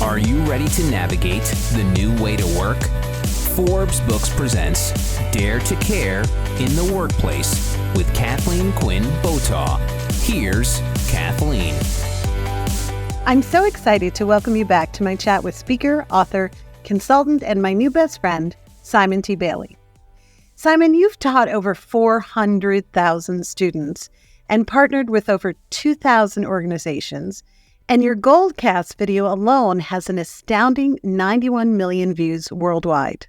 Are you ready to navigate the new way to work? Forbes Books presents Dare to Care in the Workplace with Kathleen Quinn Botaw. Here's Kathleen. I'm so excited to welcome you back to my chat with speaker, author, consultant, and my new best friend, Simon T. Bailey. Simon, you've taught over 400,000 students and partnered with over 2,000 organizations, and your Goldcast video alone has an astounding 91 million views worldwide.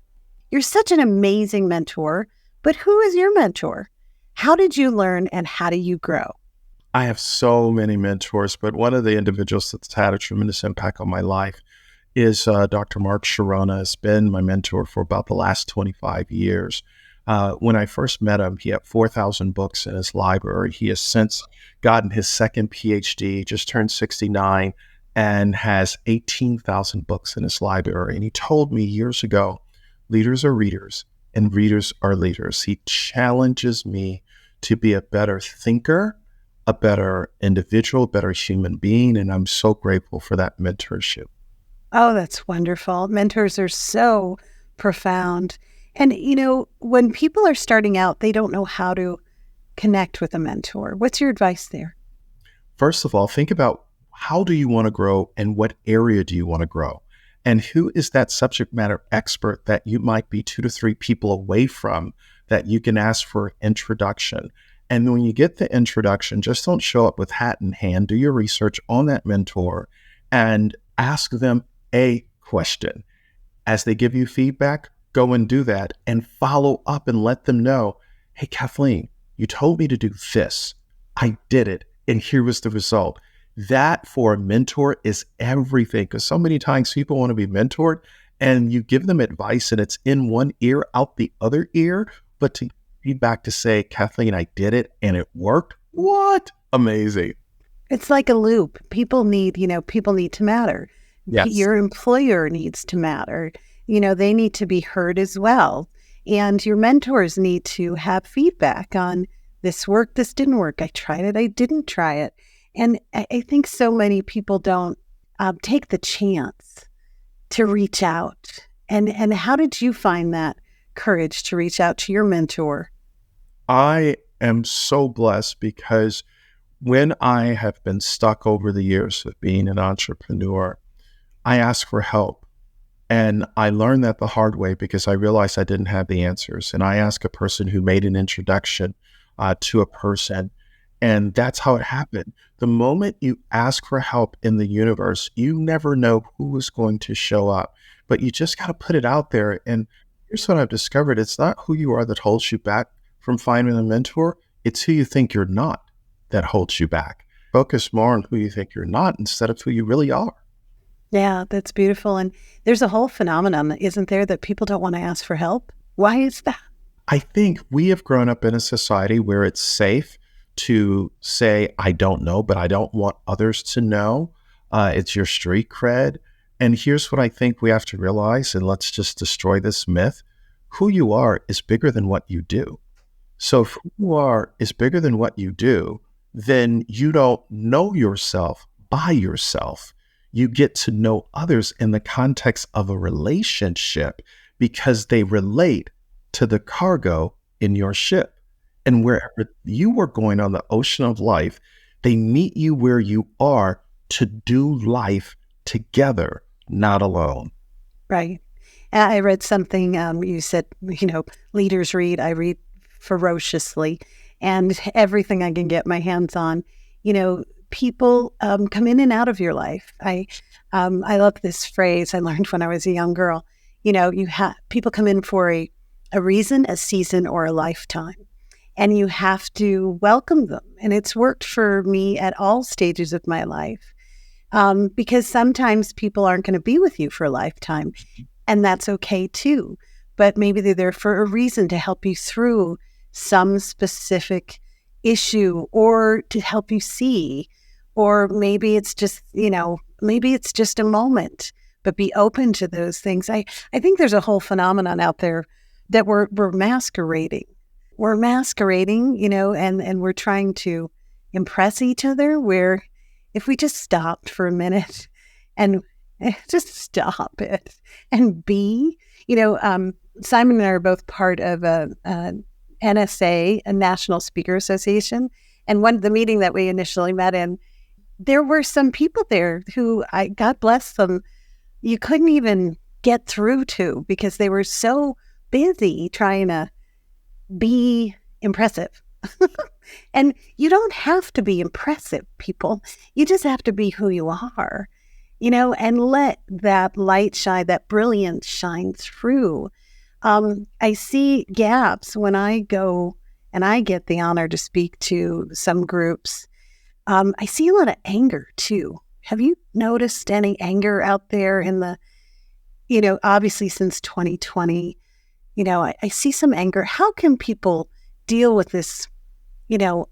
You're such an amazing mentor, but who is your mentor? How did you learn and how do you grow? I have so many mentors, but one of the individuals that's had a tremendous impact on my life is Dr. Mark Sharona. Has been my mentor for about the last 25 years. When I first met him, he had 4,000 books in his library. He has since gotten his second PhD, just turned 69, and has 18,000 books in his library. And he told me years ago, leaders are readers and readers are leaders. He challenges me to be a better thinker, a better individual, better human being. And I'm so grateful for that mentorship. Oh, that's wonderful. Mentors are so profound. And, when people are starting out, they don't know how to connect with a mentor. What's your advice there? First of all, think about how do you want to grow and what area do you want to grow? And who is that subject matter expert that you might be 2 to 3 people away from that you can ask for introduction? And when you get the introduction, just don't show up with hat in hand. Do your research on that mentor and ask them a question. As they give you feedback, go and do that and follow up and let them know, hey, Kathleen, you told me to do this. I did it. And here was the result. That for a mentor is everything, because so many times people want to be mentored and you give them advice and it's in one ear, out the other ear. But to feedback to say, Kathleen, I did it and it worked. What? Amazing. It's like a loop. People need to matter. Yes. Your employer needs to matter. They need to be heard as well. And your mentors need to have feedback on this worked, this didn't work. I tried it, I didn't try it. And I think so many people don't take the chance to reach out. And how did you find that courage to reach out to your mentor? I am so blessed because when I have been stuck over the years of being an entrepreneur, I ask for help. And I learned that the hard way because I realized I didn't have the answers. And I asked a person who made an introduction to a person. And that's how it happened. The moment you ask for help in the universe, you never know who is going to show up. But you just got to put it out there. And here's what I've discovered. It's not who you are that holds you back from finding a mentor. It's who you think you're not that holds you back. Focus more on who you think you're not instead of who you really are. Yeah, that's beautiful. And there's a whole phenomenon, isn't there, that people don't want to ask for help? Why is that? I think we have grown up in a society where it's safe to say, I don't know, but I don't want others to know. It's your street cred. And here's what I think we have to realize, and let's just destroy this myth. Who you are is bigger than what you do. So if who you are is bigger than what you do, then you don't know yourself by yourself. You get to know others in the context of a relationship because they relate to the cargo in your ship. And wherever you are going on the ocean of life, they meet you where you are to do life together, not alone. Right. I read something, you said, leaders read, I read ferociously, and everything I can get my hands on, people come in and out of your life. I love this phrase I learned when I was a young girl. People come in for a reason, a season, or a lifetime, and you have to welcome them. And it's worked for me at all stages of my life because sometimes people aren't going to be with you for a lifetime, and that's okay too. But maybe they're there for a reason to help you through some specific issue or to help you see. Or maybe it's just, a moment, but be open to those things. I think there's a whole phenomenon out there that we're masquerading. We're masquerading, and we're trying to impress each other, where if we just stopped for a minute and Just stop it. And B, Simon and I are both part of a NSA, a National Speaker Association. And the meeting that we initially met in, there were some people there who, God bless them, you couldn't even get through to because they were so busy trying to be impressive. And you don't have to be impressive, people. You just have to be who you are, and let that light shine, that brilliance shine through. I see gaps when I go and I get the honor to speak to some groups. I see a lot of anger too. Have you noticed any anger out there in the, obviously since 2020, I see some anger. How can people deal with this,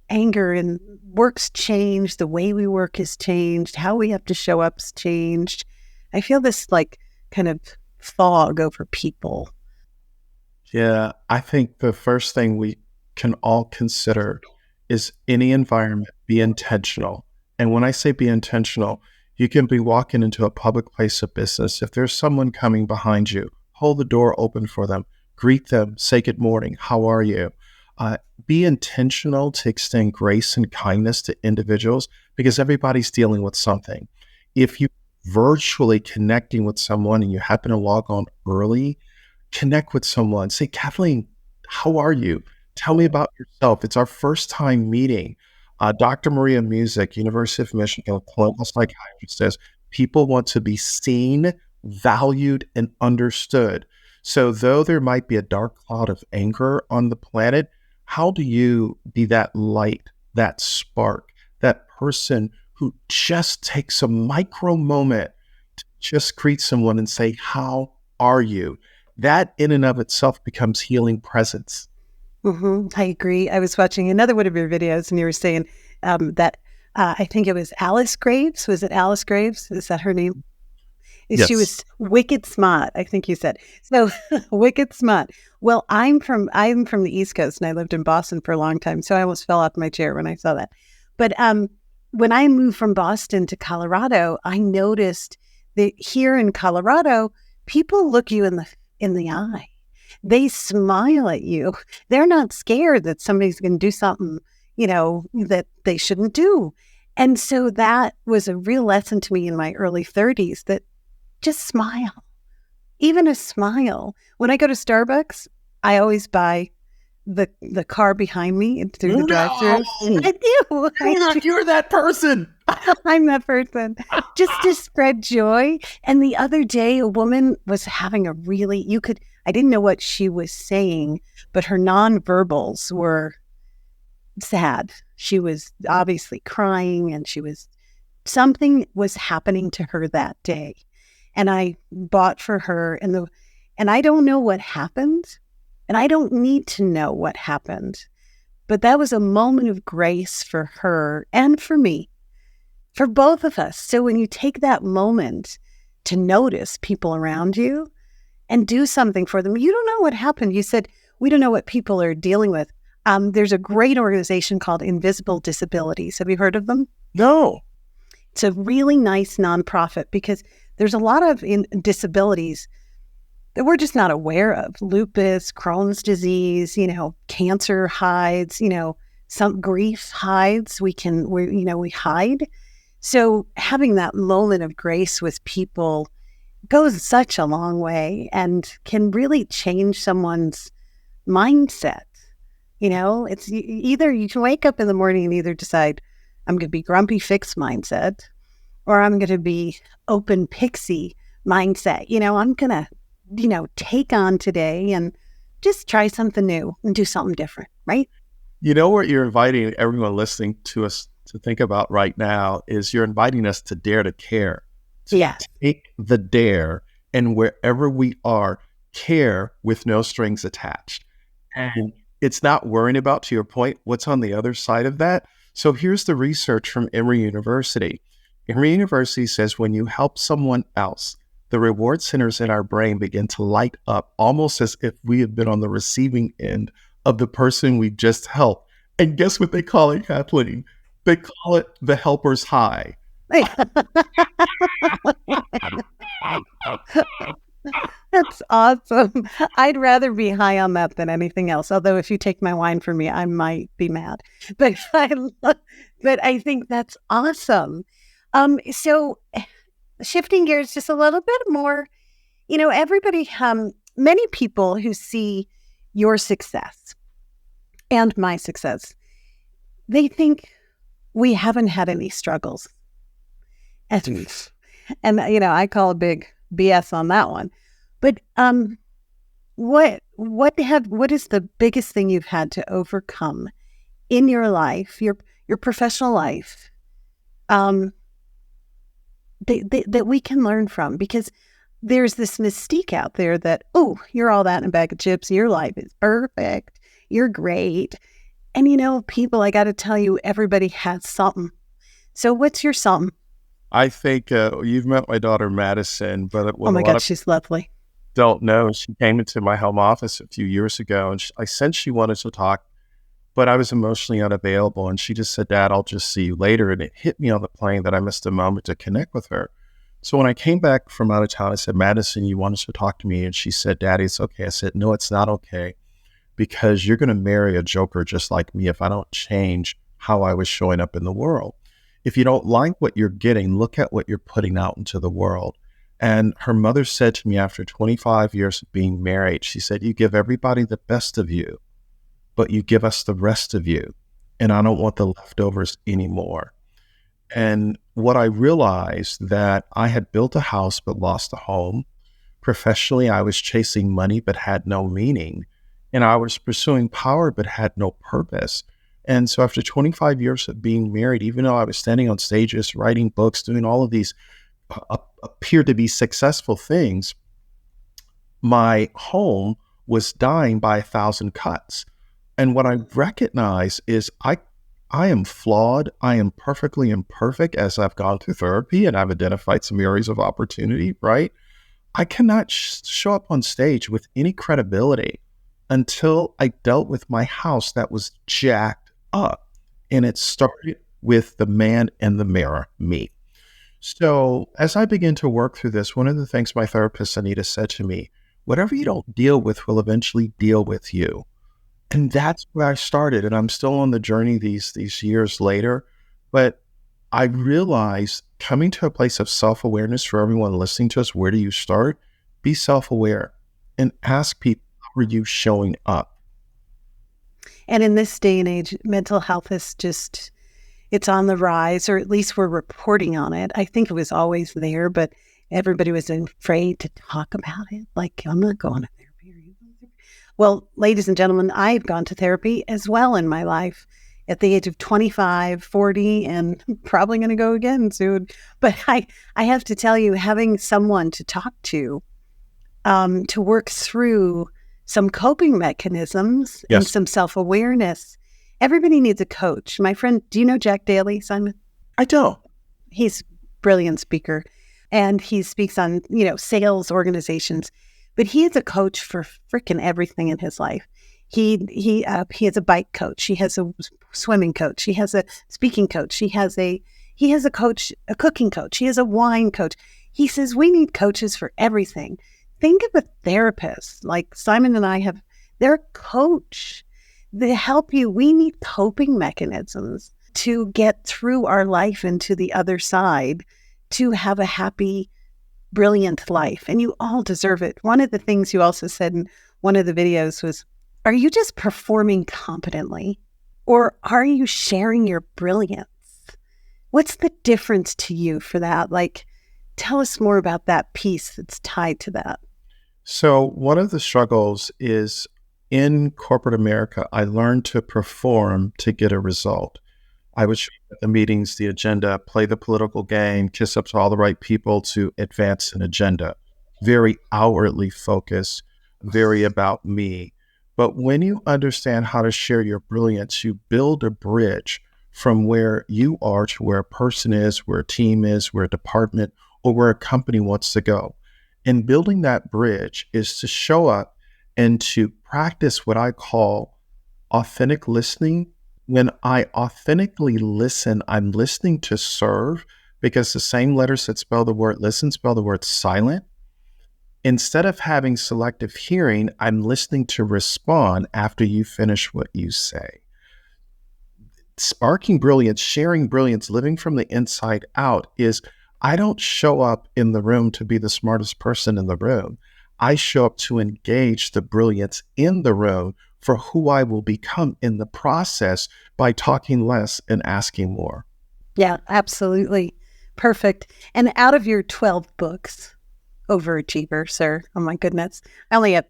anger? And work's changed, the way we work has changed, how we have to show up's changed. I feel this like kind of fog over people. Yeah, I think the first thing we can all consider is any environment, be intentional. And when I say be intentional, you can be walking into a public place of business. If there's someone coming behind you, hold the door open for them, greet them, say good morning, how are you? Be intentional to extend grace and kindness to individuals because everybody's dealing with something. If you virtually connecting with someone and you happen to log on early, connect with someone. Say, Kathleen, how are you? Tell me about yourself. It's our first time meeting. Dr. Maria Music, University of Michigan, clinical psychiatrist, says people want to be seen, valued, and understood. So though there might be a dark cloud of anger on the planet, how do you be that light, that spark, that person who just takes a micro moment to just greet someone and say, how are you? That in and of itself becomes healing presence. Mm-hmm. I agree. I was watching another one of your videos and you were saying that I think it was Alice Graves. Was it Alice Graves? Is that her name? Yes. She was wicked smart, I think you said. So wicked smart. Well, I'm from the East Coast and I lived in Boston for a long time. So I almost fell off my chair when I saw that. But when I moved from Boston to Colorado, I noticed that here in Colorado, people look you in the eye. They smile at you. They're not scared that somebody's going to do something, that they shouldn't do. And so that was a real lesson to me in my early 30s that just smile. Even a smile. When I go to Starbucks, I always buy the car behind me through the drive-thru. I do. You're that person. I'm that person. Just to spread joy. And the other day, a woman was having I didn't know what she was saying, but her nonverbals were sad. She was obviously crying and something was happening to her that day. And I bought for her and I don't know what happened and I don't need to know what happened, but that was a moment of grace for her and for me, for both of us. So when you take that moment to notice people around you and do something for them, you don't know what happened. You said, we don't know what people are dealing with. There's a great organization called Invisible Disabilities. Have you heard of them? No. It's a really nice nonprofit because there's a lot of disabilities that we're just not aware of. Lupus, Crohn's disease, cancer hides, some grief hides. We hide. So having that moment of grace with people goes such a long way and can really change someone's mindset. It's either you can wake up in the morning and either decide, I'm going to be grumpy fixed mindset, or I'm going to be open pixie mindset. I'm going to, take on today and just try something new and do something different, right? What you're inviting everyone listening to us to think about right now is you're inviting us to dare to care. Yeah. Take the dare and wherever we are, care with no strings attached. And it's not worrying about, to your point, what's on the other side of that. So here's the research from Emory University. Emory University says when you help someone else, the reward centers in our brain begin to light up almost as if we have been on the receiving end of the person we just helped. And guess what they call it, Kathleen? They call it the helper's high. awesome. I'd rather be high on that than anything else. Although if you take my wine from me, I might be mad. But but I think that's awesome. So shifting gears just a little bit more, everybody, many people who see your success and my success, they think we haven't had any struggles. And I call a big BS on that one. But what is the biggest thing you've had to overcome in your life, your professional life, that we can learn from? Because there's this mystique out there that, oh, you're all that in a bag of chips. Your life is perfect. You're great. And people, I got to tell you, everybody has something. So what's your something? I think you've met my daughter, Madison, but oh my God, she's lovely. Don't know. She came into my home office a few years ago, and I sensed she wanted to talk, but I was emotionally unavailable. And she just said, "Dad, I'll just see you later." And it hit me on the plane that I missed a moment to connect with her. So when I came back from out of town, I said, "Madison, you wanted to talk to me?" And she said, "Daddy, it's okay." I said, "No, it's not okay, because you're going to marry a joker just like me if I don't change how I was showing up in the world. If you don't like what you're getting, look at what you're putting out into the world." And her mother said to me after 25 years of being married, she said, "You give everybody the best of you, but you give us the rest of you. And I don't want the leftovers anymore." And what I realized, that I had built a house but lost a home. Professionally, I was chasing money but had no meaning. And I was pursuing power but had no purpose. And so after 25 years of being married, even though I was standing on stages, writing books, doing all of these appear to be successful things, my home was dying by 1,000 cuts. And what I recognize is I am flawed. I am perfectly imperfect, as I've gone through therapy and I've identified some areas of opportunity, right? I cannot show up on stage with any credibility until I dealt with my house that was jacked up. And it started with the man in the mirror, me. So as I begin to work through this, one of the things my therapist, Anita, said to me, whatever you don't deal with will eventually deal with you. And that's where I started. And I'm still on the journey these years later. But I realized, coming to a place of self-awareness for everyone listening to us, where do you start? Be self-aware and ask people, how are you showing up? And in this day and age, mental health is just, it's on the rise, or at least we're reporting on it. I think it was always there, but everybody was afraid to talk about it. Like, I'm not going to therapy. Well, ladies and gentlemen, I've gone to therapy as well in my life at the age of 25, 40, and probably going to go again soon. But I have to tell you, having someone to talk to work through some coping mechanisms and some self-awareness. Everybody needs a coach. My friend, do you know Jack Daly, Simon? I don't. He's a brilliant speaker, and he speaks on, sales organizations. But he is a coach for freaking everything in his life. He has a bike coach. He has a swimming coach. He has a speaking coach. He has a coach, a cooking coach. He has a wine coach. He says we need coaches for everything. Think of a therapist like Simon and I have. They're a coach. They help you. We need coping mechanisms to get through our life and to the other side, to have a happy, brilliant life. And you all deserve it. One of the things you also said in one of the videos was, are you just performing competently, or are you sharing your brilliance? What's the difference to you for that? Like, tell us more about that piece that's tied to that. So one of the struggles is, in corporate America, I learned to perform to get a result. I would show up at the meetings, the agenda, play the political game, kiss up to all the right people to advance an agenda. Very outwardly focused, very about me. But when you understand how to share your brilliance, you build a bridge from where you are to where a person is, where a team is, where a department, or where a company wants to go. And building that bridge is to show up and to practice what I call authentic listening. When I authentically listen, I'm listening to serve, because the same letters that spell the word listen spell the word silent. Instead of having selective hearing, I'm listening to respond after you finish what you say. Sparking brilliance, sharing brilliance, living from the inside out is I don't show up in the room to be the smartest person in the room. I show up to engage the brilliance in the room for who I will become in the process by talking less and asking more. Yeah, absolutely. Perfect. And out of your 12 books, overachiever, sir. Oh my goodness. I only have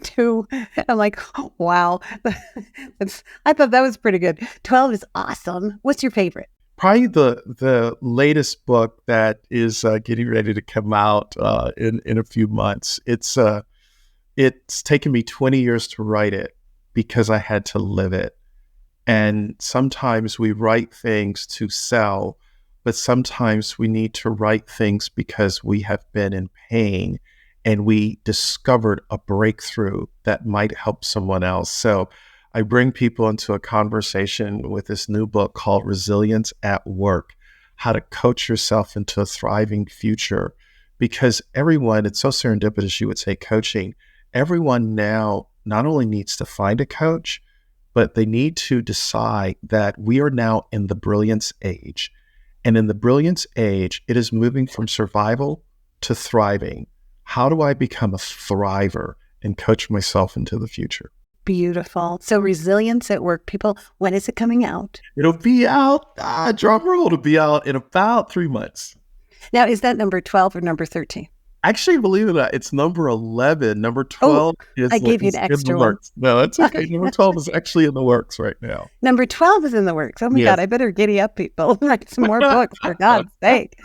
two. I'm like, oh, wow. I thought that was pretty good. 12 is awesome. What's your favorite? Probably the latest book that is getting ready to come out in a few months. It's taken me 20 years to write it because I had to live it. And sometimes we write things to sell, but sometimes we need to write things because we have been in pain and we discovered a breakthrough that might help someone else. So I bring people into a conversation with this new book called Resilience at Work, how to coach yourself into a thriving future. Because everyone, it's so serendipitous, you would say coaching, everyone now not only needs to find a coach, but they need to decide that we are now in the brilliance age. And in the brilliance age, it is moving from survival to thriving. How do I become a thriver and coach myself into the future? Beautiful. So Resilience at Work, people, when is it coming out? It'll be out, drum roll, it'll be out in about 3 months. Now, is that number 12 or number 13? Actually, believe it or not, it's number 11. Number 12 is I gave you an in extra the one. works. No, it's okay. Number 12 is actually in the works right now. Number 12 is in the works. Oh my Yes. God, I better giddy up, people. Write some more books, for God's sake.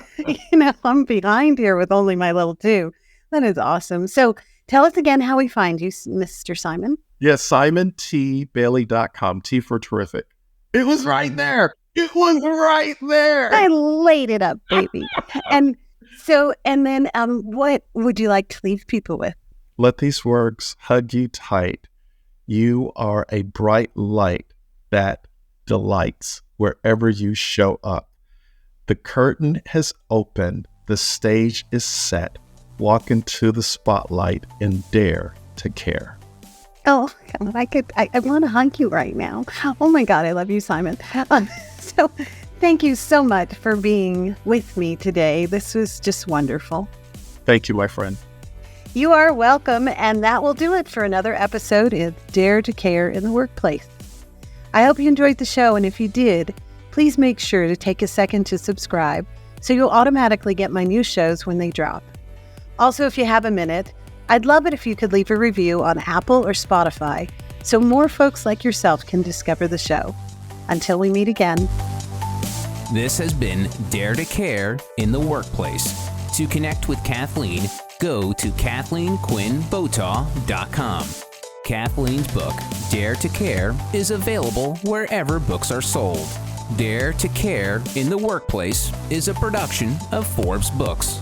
I'm behind here with only my little 2. That is awesome. So tell us again how we find you, Mr. Simon. Yes, SimonTBailey.com. T for terrific. It was right there. It was right there. I laid it up, baby. And then what would you like to leave people with? Let these words hug you tight. You are a bright light that delights wherever you show up. The curtain has opened. The stage is set. Walk into the spotlight and dare to care. Oh, God, I want to hug you right now. Oh my God, I love you, Simon. So thank you so much for being with me today. This was just wonderful. Thank you, my friend. You are welcome, and that will do it for another episode of Dare to Care in the Workplace. I hope you enjoyed the show, and if you did, please make sure to take a second to subscribe so you'll automatically get my new shows when they drop. Also, if you have a minute, I'd love it if you could leave a review on Apple or Spotify so more folks like yourself can discover the show. Until we meet again. This has been Dare to Care in the Workplace. To connect with Kathleen, go to KathleenQuinnBotaw.com. Kathleen's book, Dare to Care, is available wherever books are sold. Dare to Care in the Workplace is a production of Forbes Books.